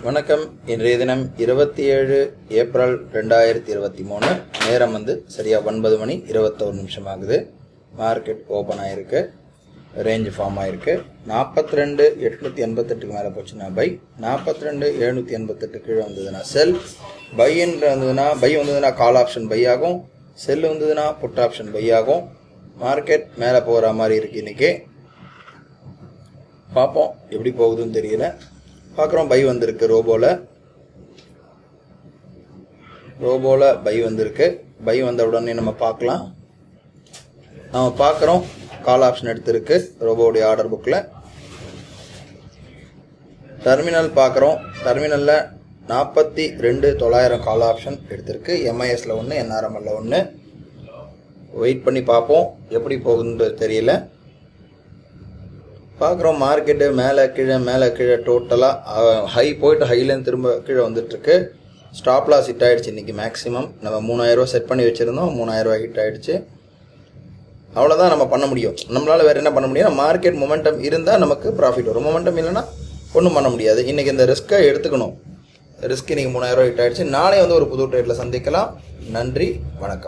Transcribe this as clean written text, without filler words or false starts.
வணக்கம். இன்றைய தினம் 27 ஏப்ரல் 2023. நேரம் சரியாக 9 மணி 21 நிமிஷம் ஆகுது. மார்க்கெட் ஓப்பன் ஆகிருக்கு, ரேஞ்ச் ஃபார்ம் ஆகிருக்கு. 42,888 மேலே போச்சுன்னா பை, 42,788 கீழே வந்ததுன்னா செல். பை வந்ததுன்னா கால் ஆப்ஷன் பை ஆகும், செல் வந்ததுன்னா புட் ஆப்ஷன் பை ஆகும். மார்க்கெட் மேலே போகிற மாதிரி இருக்குது. இன்றைக்கி பார்ப்போம் எப்படி போகுதுன்னு தெரியல. பார்க்குறோம் பை வந்திருக்கு. ரோபோவில் பை வந்திருக்கு. பை வந்த உடனே நம்ம பார்க்குறோம் கால் ஆப்ஷன் எடுத்திருக்கு ரோபோவுடைய ஆர்டர் புக்கில். டெர்மினல் பார்க்குறோம். டெர்மினலில் 42,900 கால் ஆப்ஷன் எடுத்திருக்கு. எம்ஐஎஸில் 1, என்ஆர்எம்எல்ல 1. வெயிட் பண்ணி பார்ப்போம் எப்படி போகுதுன்னு தெரியல. பார்க்குறோம் மார்க்கெட்டு மேலே கீழே டோட்டலாக ஹை போயிட்டு ஹைலேருந்து திரும்ப கீழே வந்துட்டுருக்கு. ஸ்டாப் லாஸ் ஹிட் ஆகிடுச்சு. இன்றைக்கி மேக்ஸிமம் நம்ம 3,000 செட் பண்ணி வச்சுருந்தோம். 3,000 ஹிட் ஆகிடுச்சு. அவ்வளோதான் நம்ம பண்ண முடியும். நம்மளால் வேறு என்ன பண்ண முடியும்? மார்க்கெட் மொமெண்டம் இருந்தால் நமக்கு ப்ராஃபிட் வரும். மொமெண்டம் இல்லைன்னா ஒன்றும் பண்ண முடியாது. இன்றைக்கி இந்த ரிஸ்க்கை எடுத்துக்கணும். ரிஸ்க் இன்றைக்கி 3,000 ஹிட் ஆகிடுச்சு. நாளை ஒரு புது ட்ரேடில் சந்திக்கலாம். நன்றி, வணக்கம்.